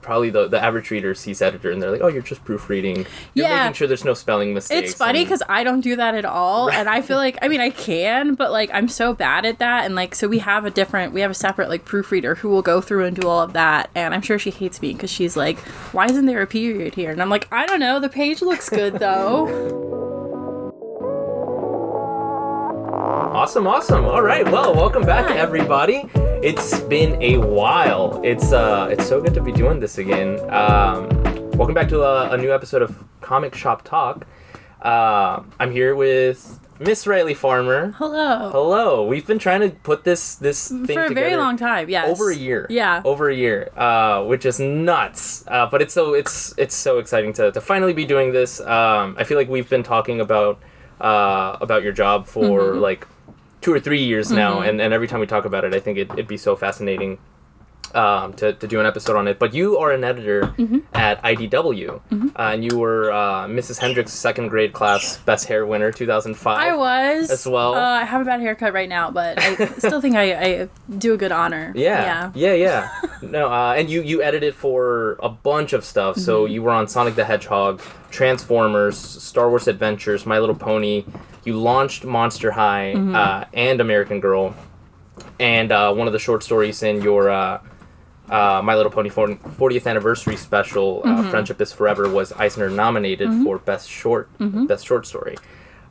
probably the average reader sees editor and they're like, oh, you're just proofreading. You're making sure there's no spelling mistakes. It's funny because I don't do that at all. Right. And I feel like, I mean, I can, but like, I'm so bad at that. And like, so we have a separate like proofreader who will go through and do all of that. And I'm sure she hates me because she's like, why isn't there a period here? And I'm like, I don't know. The page looks good though. Awesome. All right. Well, welcome back, everybody. It's been a while. It's so good to be doing this again. Welcome back to a new episode of Comic Shop Talk. I'm here with Miss Riley Farmer. Hello. We've been trying to put this thing for a very long time. Yes. Over a year. Yeah. Over a year, which is nuts. But it's so exciting to finally be doing this. I feel like we've been talking about your job for like 2 or 3 years now, and every time we talk about it, I think it'd be so fascinating to do an episode on it. But you are an editor at IDW, and you were Mrs. Hendricks' second grade class best hair winner 2005. I was as well. I have a bad haircut right now, but I still think I do a good honor. Yeah. No, and you edited for a bunch of stuff. So you were on Sonic the Hedgehog, Transformers, Star Wars Adventures, My Little Pony. You launched Monster High and American Girl, and one of the short stories in your My Little Pony 40th anniversary special, Friendship is Forever, was Eisner nominated for best short story.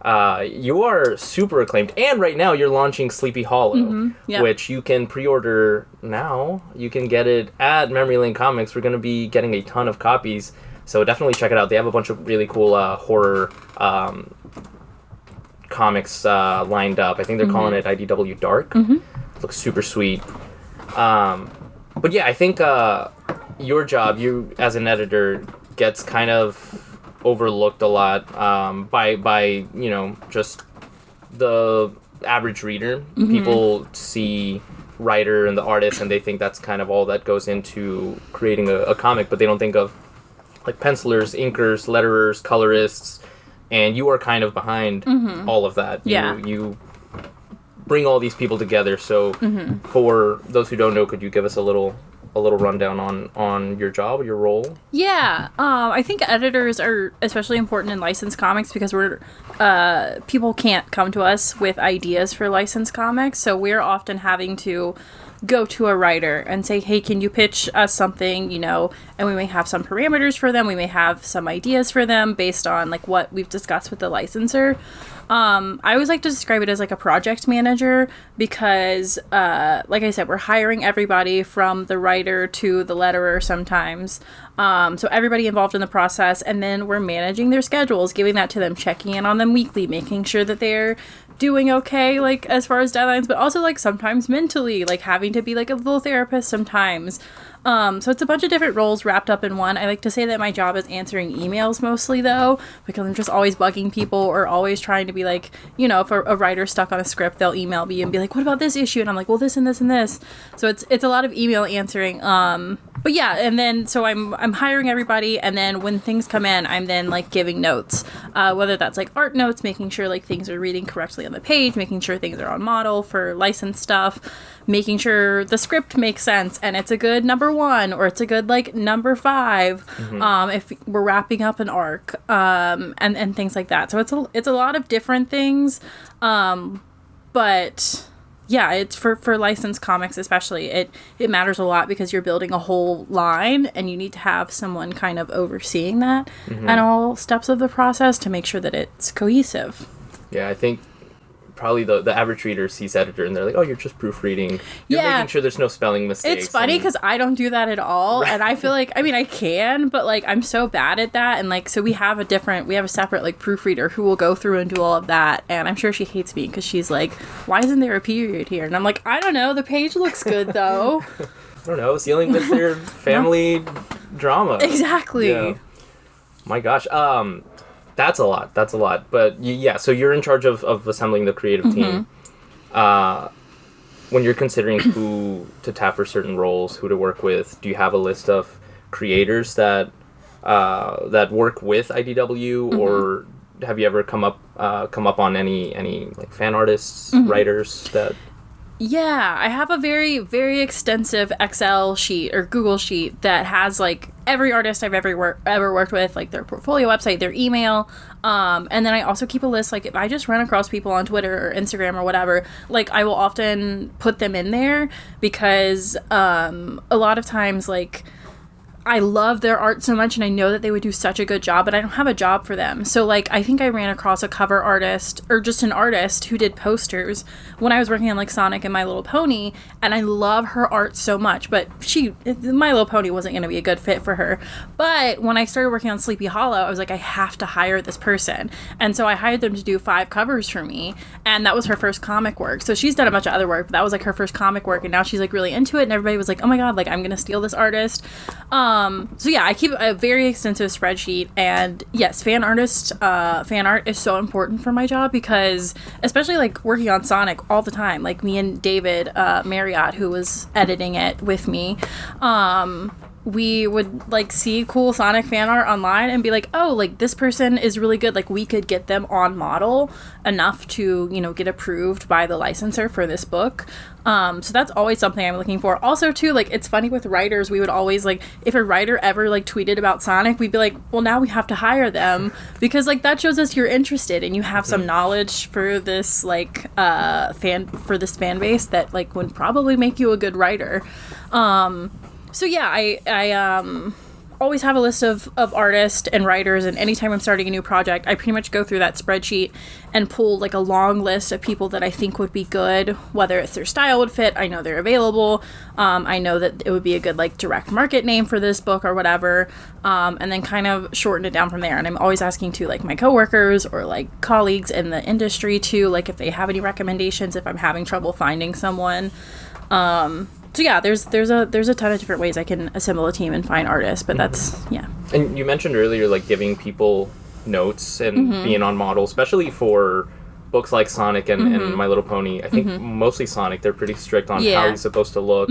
You are super acclaimed, and right now you're launching Sleepy Hollow, which you can pre-order now. You can get it at Memory Lane Comics. We're going to be getting a ton of copies, so definitely check it out. They have a bunch of really cool horror comics lined up. I think they're calling it IDW Dark. Looks super sweet. But yeah, I think your job, you as an editor, gets kind of overlooked a lot by just the average reader. People see writer and the artist and they think that's kind of all that goes into creating a comic, but they don't think of like pencilers, inkers, letterers, colorists, and you are kind of behind all of that. You bring all these people together. So for those who don't know, could you give us a little rundown on your job, your role? Yeah. I think editors are especially important in licensed comics because people can't come to us with ideas for licensed comics. So we're often having to go to a writer and say, hey, can you pitch us something, and we may have some parameters for them. We may have some ideas for them based on like what we've discussed with the licensor. I always like to describe it as like a project manager because, like I said, we're hiring everybody from the writer to the letterer sometimes. So everybody involved in the process, and then we're managing their schedules, giving that to them, checking in on them weekly, making sure that they're doing okay, like as far as deadlines, but also like sometimes mentally, like having to be like a little therapist sometimes. So it's a bunch of different roles wrapped up in one. I like to say that my job is answering emails mostly though, because I'm just always bugging people or always trying to be like, if a writer's stuck on a script, they'll email me and be like, what about this issue? And I'm like, well, this and this and this. So it's a lot of email answering. But yeah, and then so I'm hiring everybody, and then when things come in, I'm then like giving notes, whether that's like art notes, making sure like things are reading correctly on the page, making sure things are on model for licensed stuff, making sure the script makes sense and it's a good number 1 or it's a good like number 5 if we're wrapping up an arc and things like that. So it's a lot of different things, but yeah, it's for licensed comics especially, it matters a lot because you're building a whole line and you need to have someone kind of overseeing that and all steps of the process to make sure that it's cohesive. Yeah, I think probably the average reader sees editor and they're like, oh, you're just proofreading. You're making sure there's no spelling mistakes. It's funny because I don't do that at all. Right. And I feel like, I mean, I can, but like I'm so bad at that. And like, so we have a separate like proofreader who will go through and do all of that. And I'm sure she hates me because she's like, why isn't there a period here? And I'm like, I don't know. The page looks good though. I don't know. It's dealing with their family drama. Exactly. Yeah. My gosh. That's a lot. But yeah, so you're in charge of assembling the creative team. When you're considering who to tap for certain roles, who to work with, do you have a list of creators that work with IDW, or have you ever come up on any like fan artists, writers that? Yeah, I have a very, very extensive Excel sheet or Google sheet that has like every artist I've ever worked with, like their portfolio website, their email. And then I also keep a list, like if I just run across people on Twitter or Instagram or whatever, like I will often put them in there because a lot of times, like, I love their art so much and I know that they would do such a good job, but I don't have a job for them. So, like, I think I ran across a cover artist or just an artist who did posters when I was working on, like, Sonic and My Little Pony, and I love her art so much, but My Little Pony wasn't going to be a good fit for her. But when I started working on Sleepy Hollow, I was like, I have to hire this person. And so I hired them to do 5 covers for me, and that was her first comic work. So she's done a bunch of other work, but that was, like, her first comic work, and now she's, like, really into it, and everybody was like, oh my god, like, I'm going to steal this artist. So yeah, I keep a very extensive spreadsheet, and yes, fan art is so important for my job because, especially like working on Sonic all the time, like me and David Marriott, who was editing it with me, we would like see cool Sonic fan art online and be like, oh, like this person is really good, like we could get them on model enough to, you know, get approved by the licensor for this book. So that's always something I'm looking for. Also too, like it's funny with writers, we would always like, if a writer ever like tweeted about Sonic, we'd be like, well, now we have to hire them because like that shows us you're interested and you have some knowledge for this like for this fan base that like would probably make you a good writer. So yeah, I always have a list of artists and writers, and anytime I'm starting a new project, I pretty much go through that spreadsheet and pull like a long list of people that I think would be good, whether it's their style would fit, I know they're available, I know that it would be a good like direct market name for this book or whatever, and then kind of shorten it down from there. And I'm always asking to like my coworkers or like colleagues in the industry too, like if they have any recommendations, if I'm having trouble finding someone. So yeah, there's a ton of different ways I can assemble a team and find artists, but that's, yeah. And you mentioned earlier, like, giving people notes and being on model, especially for books like Sonic and My Little Pony. I think mostly Sonic, they're pretty strict on how he's supposed to look.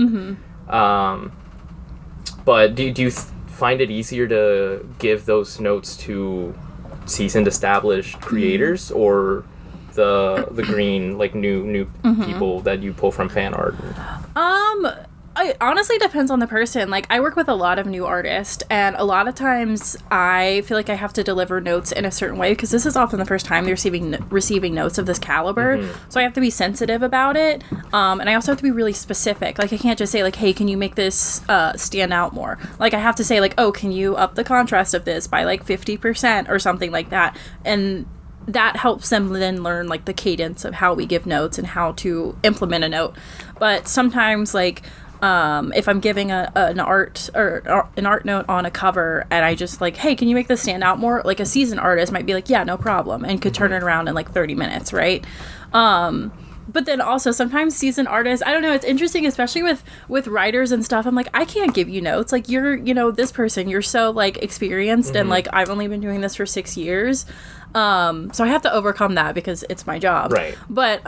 But do you find it easier to give those notes to seasoned, established creators, or the green, like, new people that you pull from fan art? It honestly depends on the person. Like, I work with a lot of new artists, and a lot of times I feel like I have to deliver notes in a certain way because this is often the first time they're receiving notes of this caliber. So I have to be sensitive about it, and I also have to be really specific. Like, I can't just say, like, hey, can you make this stand out more? Like, I have to say, like, oh, can you up the contrast of this by, like, 50% or something like that? And that helps them then learn, like, the cadence of how we give notes and how to implement a note. But sometimes, like, if I'm giving an art note on a cover and I just like, hey, can you make this stand out more? Like, a seasoned artist might be like, yeah, no problem, and could turn it around in like 30 minutes, right? But then also sometimes seasoned artists, I don't know, it's interesting, especially with writers and stuff. I'm like, I can't give you notes. Like, you're, you know, this person, you're so like experienced and like I've only been doing this for 6 years. So I have to overcome that because it's my job. Right. But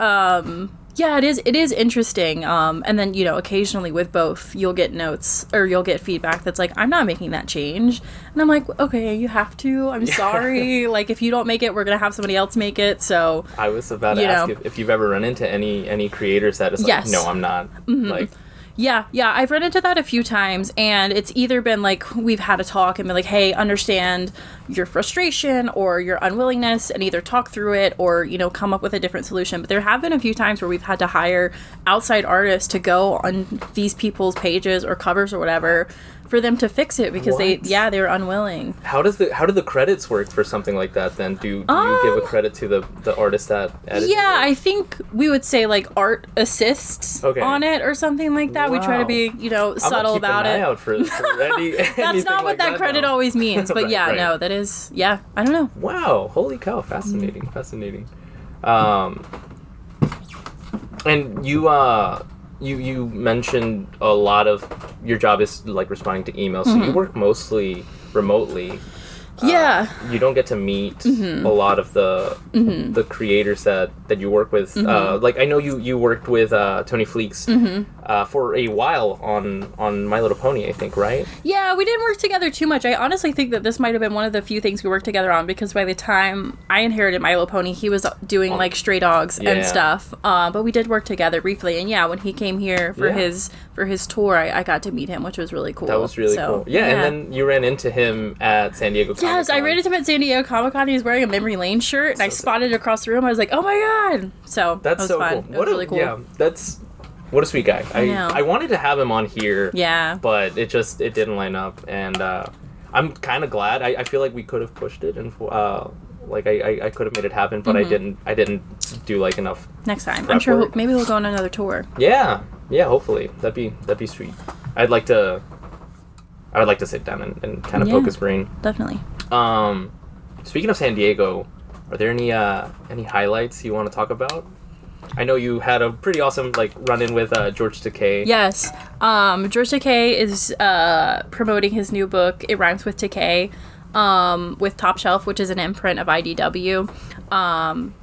yeah, it is interesting. And then, you know, occasionally with both, you'll get notes or you'll get feedback that's like, I'm not making that change. And I'm like, okay, you have to. I'm sorry. Like, if you don't make it, we're going to have somebody else make it. So I was about to ask if you've ever run into any creators that is like, no, I'm not. Like, Yeah, I've run into that a few times, and it's either been like we've had a talk and been like, hey, understand your frustration or your unwillingness, and either talk through it or, you know, come up with a different solution. But there have been a few times where we've had to hire outside artists to go on these people's pages or covers or whatever for them to fix it because they were unwilling. How do the credits work for something like that then? Do you give a credit to the artist that edited it? I think we would say like art assists on it or something like that. We try to be, you know, subtle about it. I'm gonna keep an eye out for That's not what that credit always means, but no, that is, I don't know. Wow, holy cow, fascinating. And you mentioned a lot of your job is like responding to emails, so you work mostly remotely. You don't get to meet a lot of the creators that you work with. Like I know you worked with Tony Fleeks for a while on My Little Pony, I think, right? Yeah, we didn't work together too much. I honestly think that this might have been one of the few things we worked together on, because by the time I inherited My Little Pony, he was doing like Stray Dogs and stuff. But we did work together briefly, and yeah, when he came here for his tour, I got to meet him, which was really cool. That was really cool. Yeah, and then you ran into him at San Diego Comic-Con. Yes, I ran into him at San Diego Comic-Con. He was wearing a Memory Lane shirt, and I spotted it across the room. I was like, oh my god! So that's that was so fun. cool. It was really cool. Yeah, what a sweet guy. I wanted to have him on here. Yeah. But it didn't line up, and I'm kind of glad. I feel like we could have pushed it, and like I could have made it happen, but I didn't do like enough. Next time, I'm sure maybe we'll go on another tour. Yeah, hopefully that'd be sweet. I would like to sit down and kind of poke his brain. Definitely. Speaking of San Diego, are there any highlights you want to talk about? I know you had a pretty awesome like run-in with George Takei. Yes. George Takei is promoting his new book, It Rhymes with Takei, with Top Shelf, which is an imprint of IDW.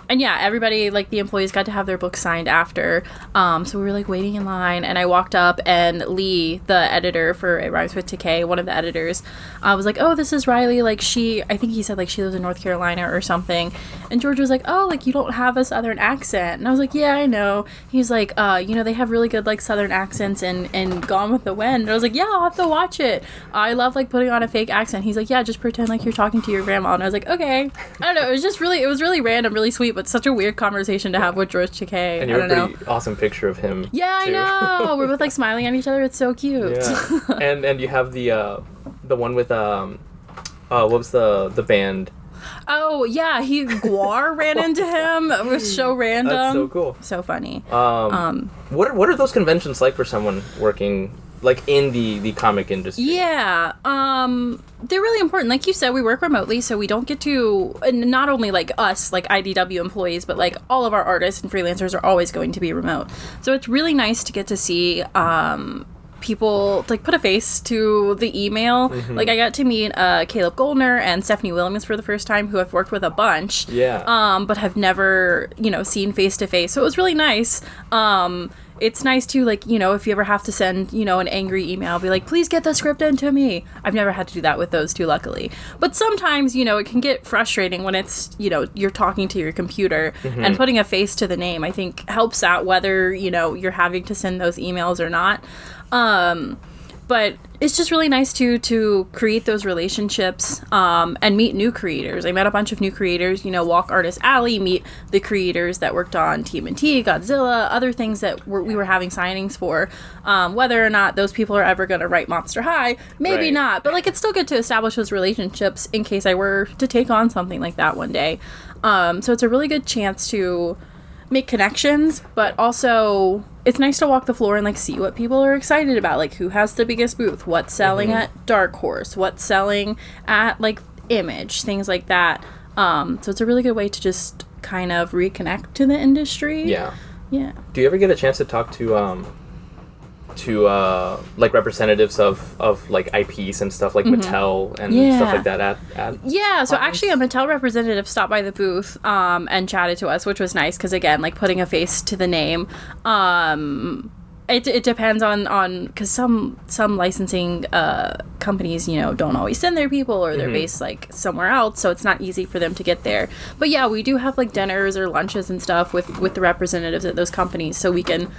And yeah, everybody, like the employees, got to have their books signed after. So we were like waiting in line, and I walked up, and Lee, the editor for It Rhymes with Takei, one of the editors, was like, oh, this is Riley. Like I think he said like she lives in North Carolina or something. And George was like, oh, like you don't have a Southern accent. And I was like, yeah, I know. He's like, they have really good like Southern accents in Gone with the Wind. And I was like, yeah, I'll have to watch it. I love like putting on a fake accent. He's like, yeah, just pretend like you're talking to your grandma. And I was like, okay. I don't know. It was really random, really sweet, but such a weird conversation to have with George Takei. And you have a pretty awesome picture of him. Yeah, too. I know. We're both like smiling at each other. It's so cute. Yeah. and you have the one with what was the band? Oh yeah, Guar ran into him. It was so random. That's so cool. So funny. What are those conventions like for someone working like in the comic industry? Yeah, they're really important. Like you said, we work remotely, so we don't get to, and not only like us, like IDW employees, but like all of our artists and freelancers are always going to be remote. So it's really nice to get to see people like put a face to the email. Like I got to meet Caleb Goldner and Stephanie Williams for the first time, who I've worked with a bunch. But have never seen face to face. So it was really nice. It's nice to, like, if you ever have to send, an angry email, be like, please get the script into me. I've never had to do that with those two, luckily. But sometimes, it can get frustrating when it's, you're talking to your computer, and putting a face to the name, I think, helps out whether, you're having to send those emails or not. But it's just really nice to create those relationships and meet new creators. I met a bunch of new creators, Walk Artist Alley, meet the creators that worked on TMNT, Godzilla, other things that we were having signings for. Whether or not those people are ever going to write Monster High, maybe not. But like, it's still good to establish those relationships in case I were to take on something like that one day. So it's a really good chance to make connections, but also it's nice to walk the floor and like see what people are excited about, like who has the biggest booth, what's selling at Dark Horse, what's selling at like Image, things like that. So it's a really good way to just kind of reconnect to the industry. Yeah. Do you ever get a chance to talk to like representatives of like IPs and stuff like Mattel and stuff like that at so actually a Mattel representative stopped by the booth and chatted to us, which was nice because again, like putting a face to the name. It depends on because some licensing companies don't always send their people, or they're based like somewhere else, so it's not easy for them to get there. But yeah, we do have like dinners or lunches and stuff with the representatives at those companies, so we can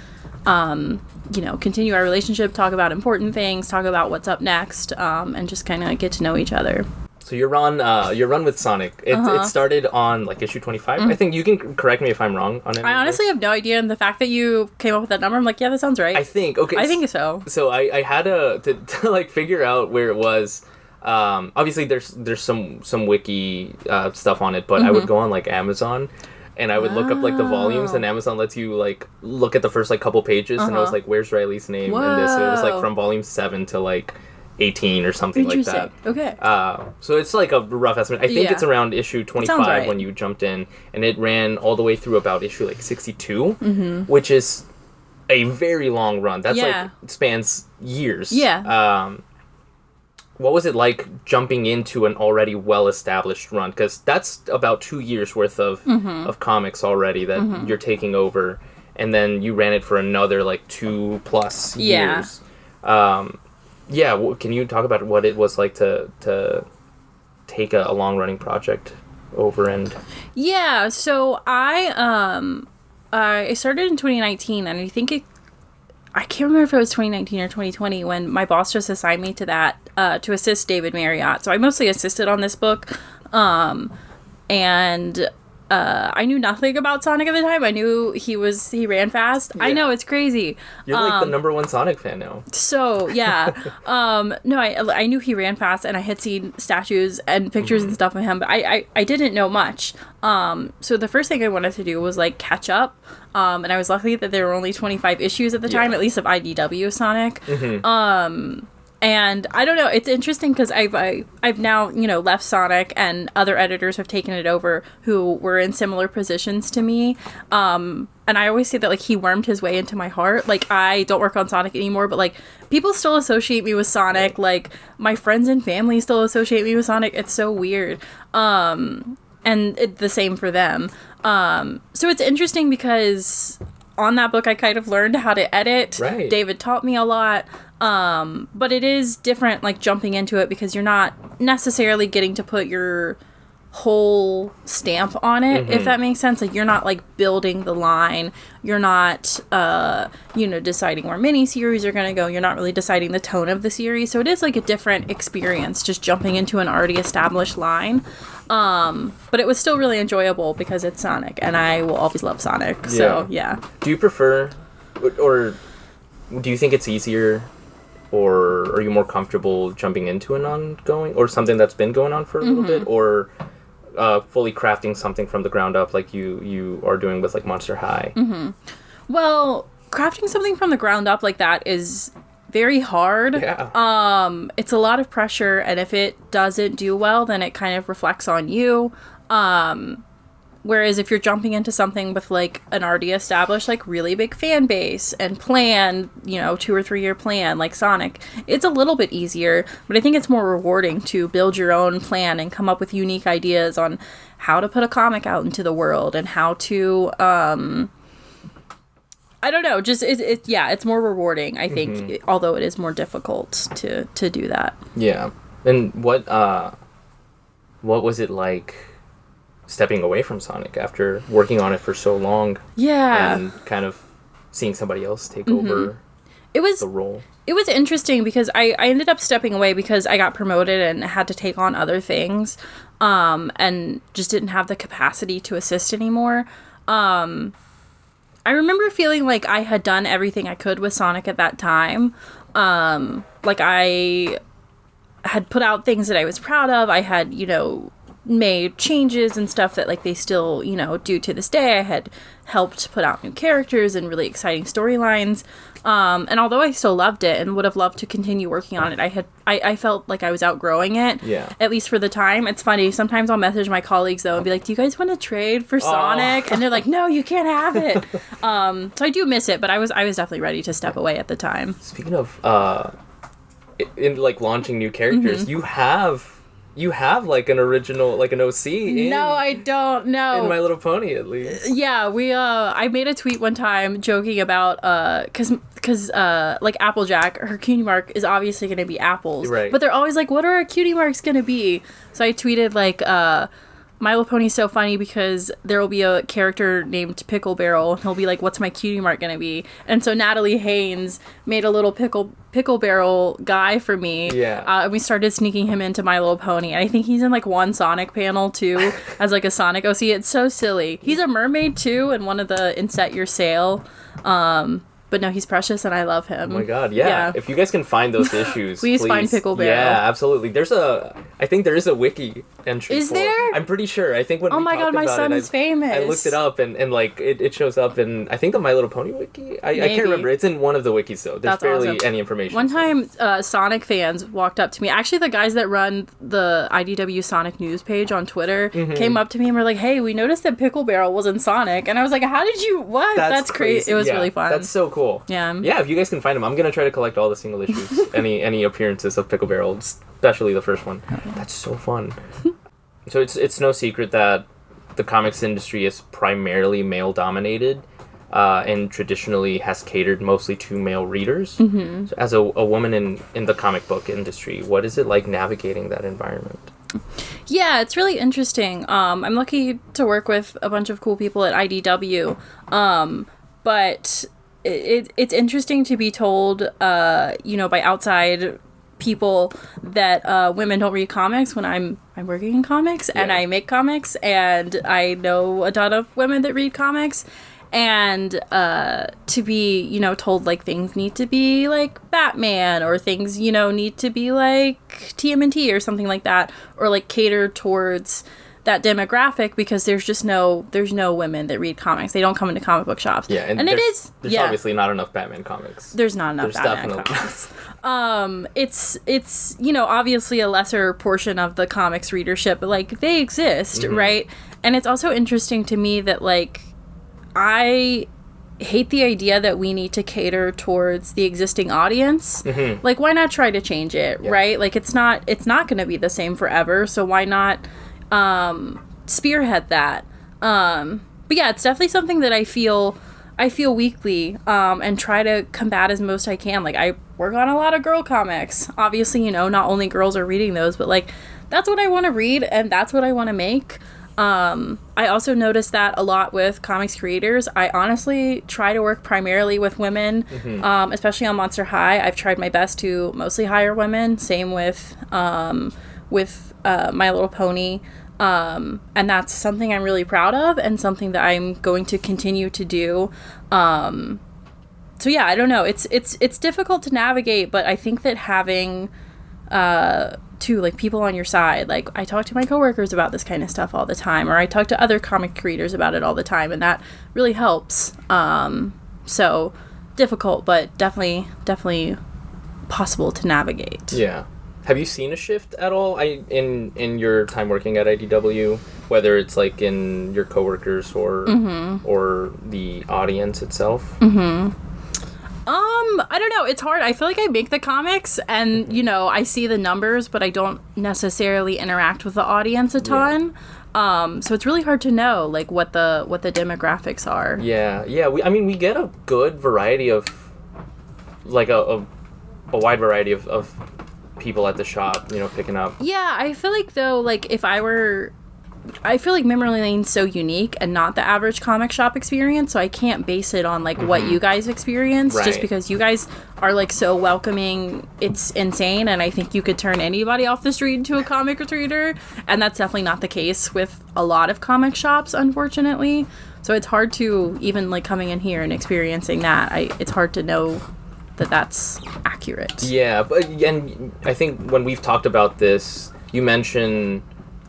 continue our relationship, talk about important things, talk about what's up next, and just kind of get to know each other. So your run with Sonic, it started on like issue 25. I think you can correct me if I'm wrong on it. I honestly have no idea, and the fact that you came up with that number, I'm like, yeah, that sounds right. I think so. So I had to like figure out where it was. Obviously there's some wiki stuff on it, but I would go on like Amazon. And I would look up like the volumes, and Amazon lets you like look at the first like couple pages, and I was like, "Where's Riley's name in this?" And it was like from volume 7 to like 18 or something like that. Okay. So it's like a rough estimate. I think it's around issue 25 when you jumped in, and it ran all the way through about issue like 62, which is a very long run. That's like it spans years. Yeah. what was it like jumping into an already well-established run? Because that's about 2 years worth of comics already that you're taking over, and then you ran it for another like 2+ years. Can you talk about what it was like to take a long-running project over? And so I started in 2019, and I can't remember if it was 2019 or 2020 when my boss just assigned me to that to assist David Marriott. So I mostly assisted on this book, and I knew nothing about Sonic at the time. I knew he ran fast. Yeah. I know, it's crazy. You're like the #1 Sonic fan now. So yeah, no, I knew he ran fast, and I had seen statues and pictures and stuff of him, but I didn't know much. So the first thing I wanted to do was like catch up, and I was lucky that there were only 25 issues at the time, at least of IDW Sonic. And I don't know, it's interesting because I've now, left Sonic, and other editors have taken it over who were in similar positions to me. And I always say that, like, he wormed his way into my heart. Like, I don't work on Sonic anymore, but, like, people still associate me with Sonic. Like, my friends and family still associate me with Sonic. It's so weird. And the same for them. So it's interesting because on that book, I kind of learned how to edit. Right. David taught me a lot. But it is different, like, jumping into it because you're not necessarily getting to put your whole stamp on it, if that makes sense. Like, you're not, like, building the line. You're not, deciding where miniseries are going to go. You're not really deciding the tone of the series. So it is, like, a different experience just jumping into an already established line. But it was still really enjoyable because it's Sonic, and I will always love Sonic. Yeah. So, yeah. Do you prefer, or do you think it's easier, or are you more comfortable jumping into an ongoing, or something that's been going on for a little bit, or fully crafting something from the ground up like you are doing with, like, Monster High? Well, crafting something from the ground up like that is very hard. Yeah. It's a lot of pressure, and if it doesn't do well, then it kind of reflects on you. Whereas if you're jumping into something with, like, an already established, like, really big fan base and plan, 2 or 3 year plan, like Sonic, it's a little bit easier, but I think it's more rewarding to build your own plan and come up with unique ideas on how to put a comic out into the world and how to, I don't know, just, it's more rewarding, I think, although it is more difficult to do that. Yeah. And what was it like stepping away from Sonic after working on it for so long? Yeah. And kind of seeing somebody else take over the role. It was interesting because I ended up stepping away because I got promoted and had to take on other things, and just didn't have the capacity to assist anymore. I remember feeling like I had done everything I could with Sonic at that time. Like, I had put out things that I was proud of. I had, made changes and stuff that, like, they still, do to this day. I had helped put out new characters and really exciting storylines. And although I still loved it and would have loved to continue working on it, I felt like I was outgrowing it. Yeah. At least for the time. It's funny. Sometimes I'll message my colleagues, though, and be like, do you guys want to trade for Sonic? And they're like, no, you can't have it. So I do miss it, but I was definitely ready to step away at the time. Speaking of, in, like, launching new characters, you have like an original, like an OC in... No, I don't. No. In My Little Pony, at least. Yeah, I made a tweet one time joking about, because like, Applejack, her cutie mark is obviously going to be apples. Right. But they're always like, what are our cutie marks going to be? So I tweeted, like, My Little Pony's so funny because there will be a character named Pickle Barrel, and he'll be like, what's my cutie mark gonna be? And so Natalie Haynes made a little pickle barrel guy for me. Yeah. And we started sneaking him into My Little Pony. And I think he's in, like, one Sonic panel, too, as, like, a Sonic OC. It's so silly. He's a mermaid, too, in one of the In Set Your Sail. But no, he's precious, and I love him. Oh my god, yeah. If you guys can find those issues, please find Pickle Barrel. Yeah, absolutely. I think there is a wiki entry. Is there? I'm pretty sure. I think when we talked about it, my son is famous. I looked it up, and like, it shows up in, I think, the My Little Pony wiki? I can't remember. It's in one of the wikis, though. There's barely awesome. Any information. One time, Sonic fans walked up to me. Actually, the guys that run the IDW Sonic news page on Twitter came up to me and were like, hey, we noticed that Pickle Barrel was in Sonic. And I was like, how did you, what? That's crazy. It was really fun. That's so cool. Yeah. Yeah, if you guys can find them, I'm gonna try to collect all the single issues, any appearances of Pickle Barrel. Just especially the first one. That's so fun. So it's no secret that the comics industry is primarily male dominated, and traditionally has catered mostly to male readers. Mm-hmm. So as a woman in the comic book industry, what is it like navigating that environment? Yeah, it's really interesting. I'm lucky to work with a bunch of cool people at IDW, but it's interesting to be told, by outside people that to read comics when I'm working in comics and I make comics, and I know a ton of women that read comics, and to be told like things need to be like Batman, or things need to be like TMNT or something like that, or like cater towards that demographic, because there's no women that read comics. They don't come into comic book shops. Yeah, and there's obviously not enough Batman comics. There's not enough Batman comics. It's obviously a lesser portion of the comics readership, but like they exist, right? And it's also interesting to me that like I hate the idea that we need to cater towards the existing audience. Mm-hmm. Like, why not try to change it, right? Like, it's not going to be the same forever, so why not spearhead that? But yeah, it's definitely something that I feel weekly, and try to combat as most I can. Like, I work on a lot of girl comics. Obviously, not only girls are reading those, but like, that's what I want to read, and that's what I want to make. I also noticed that a lot with comics creators. I honestly try to work primarily with women, especially on Monster High. I've tried my best to mostly hire women. Same with My Little Pony. And that's something I'm really proud of, and something that I'm going to continue to do. So yeah, I don't know. It's difficult to navigate, but I think that having like people on your side, like I talk to my coworkers about this kind of stuff all the time, or I talk to other comic creators about it all the time, and that really helps. So difficult, but definitely possible to navigate. Yeah. Have you seen a shift at all in your time working at IDW, whether it's like in your coworkers or the audience itself? I don't know. It's hard. I feel like I make the comics and, I see the numbers, but I don't necessarily interact with the audience a ton. Yeah. So it's really hard to know, like, what the demographics are. Yeah. We get a good variety of, like, a wide variety of people at the shop, picking up. Yeah, I feel like, though, like, I feel like Memory Lane's so unique and not the average comic shop experience, so I can't base it on, like, what you guys experience, just because you guys are, like, so welcoming. It's insane, and I think you could turn anybody off the street into a comic reader, and that's definitely not the case with a lot of comic shops, unfortunately. So it's hard to, even, like, coming in here and experiencing that, it's hard to know that that's accurate. Yeah, and I think when we've talked about this, you mentioned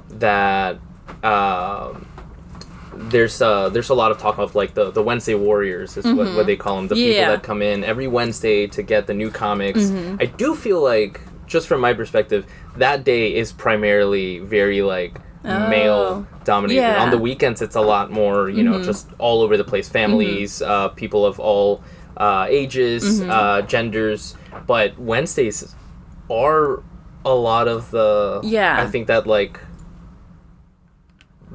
that there's a lot of talk of like the Wednesday Warriors is what they call them, the people that come in every Wednesday to get the new comics. I do feel like, just from my perspective, that day is primarily very like male dominated. On the weekends it's a lot more just all over the place, families, people of all ages, genders, but Wednesdays are a lot of the I think that like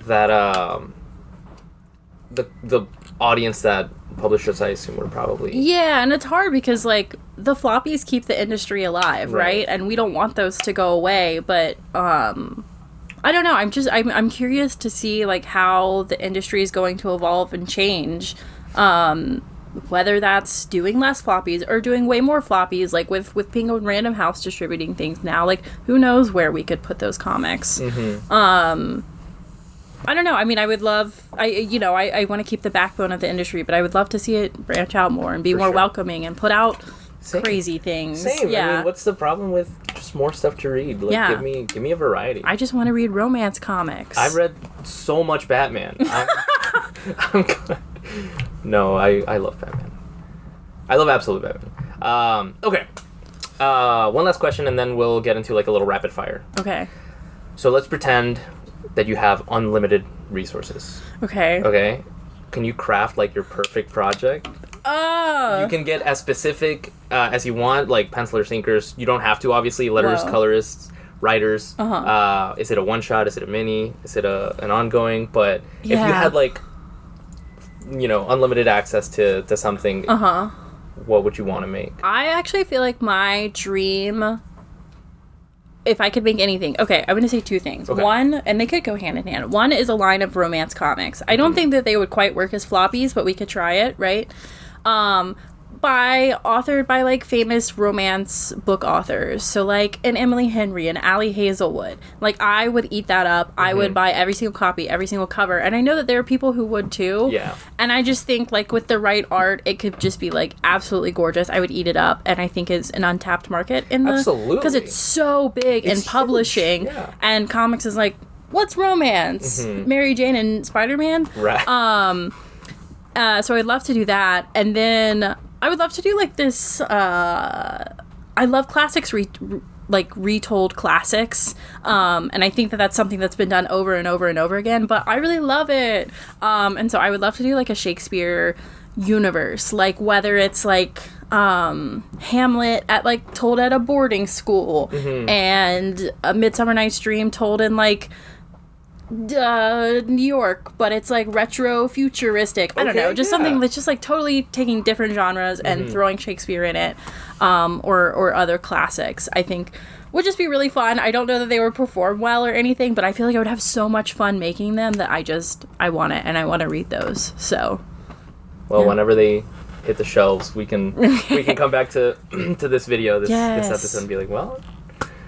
that the audience that publishers, I assume, would probably... Yeah, and it's hard because, like, the floppies keep the industry alive, right? And we don't want those to go away, but I don't know. I'm curious to see, like, how the industry is going to evolve and change. Whether that's doing less floppies or doing way more floppies, like with Pingo and Random House distributing things now. Like, who knows where we could put those comics. I don't know. I mean, I would love... I want to keep the backbone of the industry, but I would love to see it branch out more and be more welcoming and put out crazy things. Same. Yeah. I mean, what's the problem with just more stuff to read? Like, give me a variety. I just want to read romance comics. I've read so much Batman. I'm good. No, I love Batman. I love absolute Batman. Okay. One last question, and then we'll get into like a little rapid fire. Okay. So let's pretend that you have unlimited resources. Okay. Can you craft like your perfect project? You can get as specific as you want, like pencilers, inkers. You don't have to, obviously. Letters, colorists, writers. Is it a one shot? Is it a mini? Is it an ongoing? But if you had like, unlimited access to something, what would you want to make? I actually feel like my dream, if I could make anything, okay, I'm going to say two things. Okay. One, and they could go hand in hand. One is a line of romance comics. I don't think that they would quite work as floppies, but we could try it, right? Authored by like famous romance book authors. So like an Emily Henry, an Allie Hazelwood. Like I would eat that up. I would buy every single copy, every single cover. And I know that there are people who would too. Yeah. And I just think like with the right art, it could just be like absolutely gorgeous. I would eat it up. And I think is an untapped market in the... Absolutely. Because it's so big in publishing. Yeah. And comics is like, what's romance? Mary Jane and Spider-Man? Right. So I'd love to do that. And then I would love to do like this, I love classics, retold classics. And I think that that's something that's been done over and over and over again, but I really love it. And so I would love to do like a Shakespeare universe, like whether it's like, Hamlet told at a boarding school and A Midsummer Night's Dream told in like, New York, but it's like retro futuristic. I don't know, just something that's just like totally taking different genres and throwing Shakespeare in it, or other classics. I think would just be really fun. I don't know that they would perform well or anything, but I feel like I would have so much fun making them that I want it and I want to read those. So, whenever they hit the shelves, we can come back to this video, this episode, and be like, well.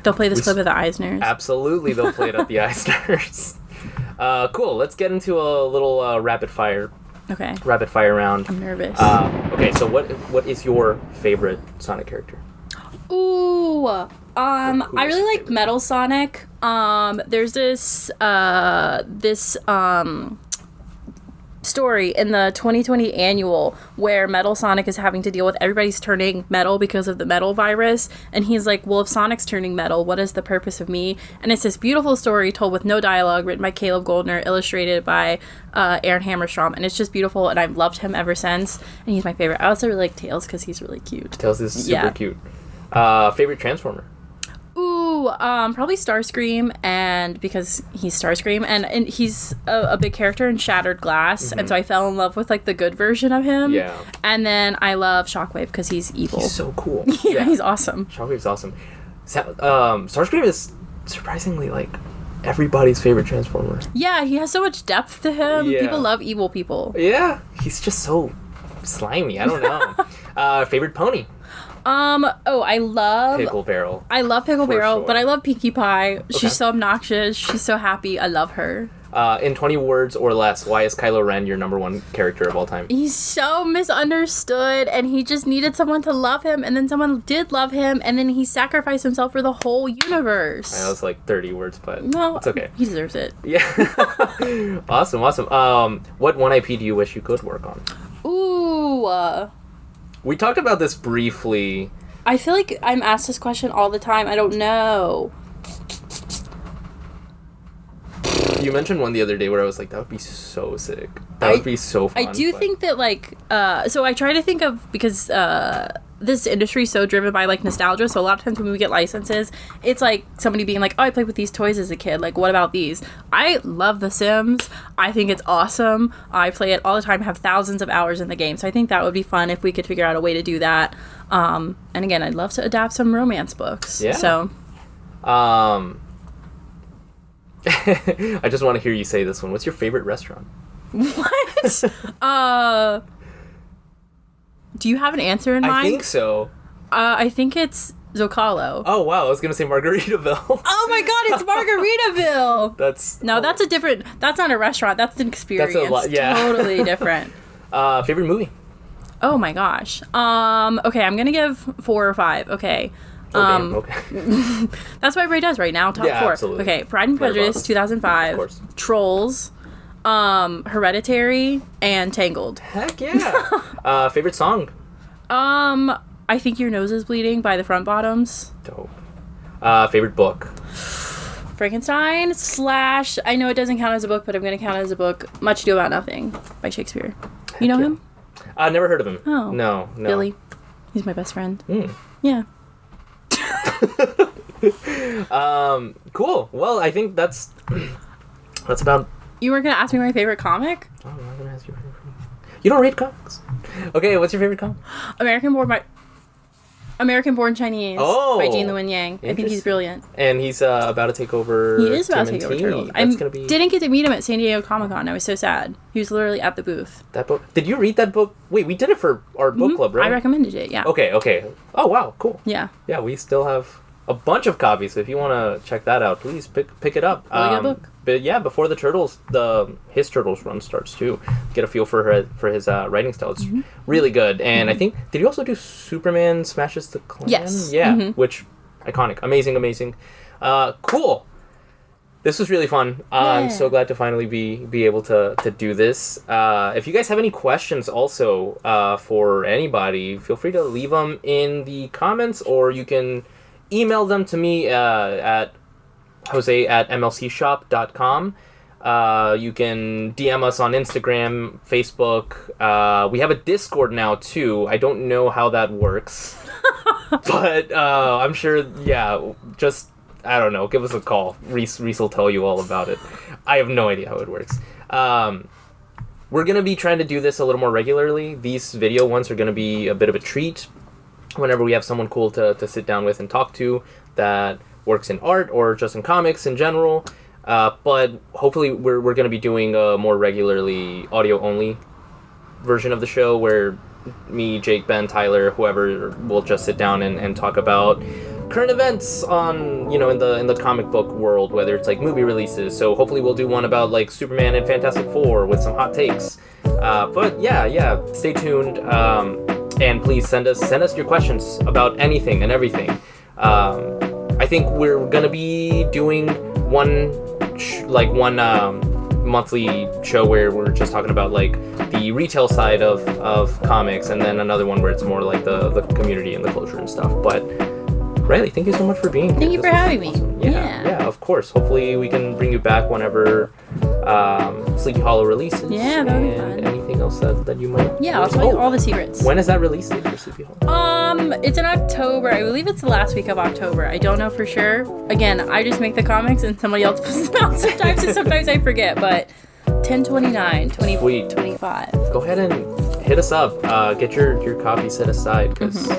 They'll play this clip of the Eisners. Absolutely, they'll play it at the Eisners. Cool. Let's get into a little rapid fire. Okay. Rapid fire round. I'm nervous. Okay, so what is your favorite Sonic character? Ooh. I really like Metal Sonic. There's this story in the 2020 annual where Metal Sonic is having to deal with everybody's turning metal because of the metal virus, and he's like, well, if Sonic's turning metal, what is the purpose of me? And it's this beautiful story told with no dialogue, written by Caleb Goldner, illustrated by Aaron Hammerstrom, and it's just beautiful, and I've loved him ever since, and he's my favorite. I also really like Tails because he's really cute. Tails is super cute. Favorite Transformer? Ooh, probably Starscream, and because he's Starscream, and he's a big character in Shattered Glass, and so I fell in love with like the good version of him. Yeah. And then I love Shockwave because he's evil. He's so cool. Yeah, he's awesome. Shockwave's awesome. Starscream is surprisingly like everybody's favorite Transformer. Yeah, he has so much depth to him. Yeah. People love evil people. Yeah, he's just so slimy. I don't know. Favorite pony? I love Pickle Barrel. I love Pickle Barrel, sure. but I love Pinkie Pie. Okay. She's so obnoxious. She's so happy. I love her. In 20 words or less, why is Kylo Ren your number one character of all time? He's so misunderstood, and he just needed someone to love him, and then someone did love him, and then he sacrificed himself for the whole universe. I know it's like 30 words, but no, it's okay. He deserves it. Yeah. Awesome. What one IP do you wish you could work on? Ooh. We talked about this briefly. I feel like I'm asked this question all the time. I don't know. You mentioned one the other day where I was like, that would be so sick. That would be so fun. I do think that, like, so I try to think of, because this industry is so driven by, like, nostalgia, so a lot of times when we get licenses, it's like somebody being like, oh, I played with these toys as a kid. Like, what about these? I love The Sims. I think it's awesome. I play it all the time, have thousands of hours in the game, so I think that would be fun if we could figure out a way to do that. And again, I'd love to adapt some romance books. Yeah. So. I just want to hear you say this one. What's your favorite restaurant? What? Do you have an answer in mind? I think so. I think it's Zocalo. Oh, wow. I was going to say Margaritaville. Oh my god, it's Margaritaville! That's a different... That's not a restaurant. That's an experience. That's a lot, yeah. Totally different. Favorite movie? Oh my gosh. Okay, I'm going to give 4 or 5. Okay. Okay. That's what everybody does right now. Top 4. Absolutely. Okay, Pride and Prejudice, 2005. Of course. Trolls, Hereditary, and Tangled. Heck yeah. Favorite song? I Think Your Nose is Bleeding by the Front Bottoms. Dope. Favorite book? Frankenstein / I know it doesn't count as a book, but I'm going to count it as a book. Much Ado About Nothing by Shakespeare. You know him? I've never heard of him. Oh. No. Billy. He's my best friend. Mm. Yeah. Cool. Well, I think that's about. You were gonna ask me my favorite comic? Oh, I'm not gonna ask you. You don't read comics. Okay, what's your favorite comic? American Born Chinese by Gene Luen Yang. I think he's brilliant. And he's about to take over. He is about to take over Turtles. I be... didn't get to meet him at San Diego Comic-Con. I was so sad. He was literally at the booth. That book? Did you read that book? Wait, we did it for our book club, right? I recommended it, yeah. Okay. Oh, wow, cool. Yeah. Yeah, we still have a bunch of copies, so if you want to check that out, please pick it up. Really good book. But yeah, before the Turtles, his Turtles run starts too. Get a feel for his writing style. It's really good. And I think, did you also do Superman Smashes the Klan? Yes. Yeah, which, iconic. Amazing. Cool. This was really fun. I'm so glad to finally be able to do this. If you guys have any questions also for anybody, feel free to leave them in the comments, or you can email them to me at jose@mlcshop.com. You can DM us on Instagram, Facebook. We have a Discord now, too. I don't know how that works. But I'm sure, just, I don't know, give us a call. Reese will tell you all about it. I have no idea how it works. We're going to be trying to do this a little more regularly. These video ones are going to be a bit of a treat whenever we have someone cool to sit down with and talk to that works in art or just in comics in general. But hopefully we're going to be doing a more regularly audio-only version of the show where me, Jake, Ben, Tyler, whoever will just sit down and talk about current events on, in the comic book world, whether it's like movie releases. So hopefully we'll do one about like Superman and Fantastic Four with some hot takes. But yeah, stay tuned. And please send us your questions about anything and everything. I think we're gonna be doing one monthly show where we're just talking about like the retail side of comics, and then another one where it's more like the community and the closure and stuff. But Riley, thank you so much for being here. Thank you for having me. Awesome. Yeah, of course. Hopefully we can bring you back whenever Sleepy Hollow releases. Yeah, that would be fun. Anything else that you might... Yeah, I'll tell you all the secrets. When is that release date for Sleepy Hollow? It's in October. I believe it's the last week of October. I don't know for sure. Again, I just make the comics and somebody else puts them out sometimes, and sometimes I forget, but 10/29, 25. Go ahead and hit us up. Get your copy set aside, because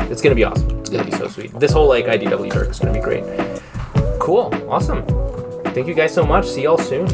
it's going to be awesome. It's going to be so sweet. This whole like IDW Dark is going to be great. Cool. Awesome. Thank you guys so much. See y'all soon.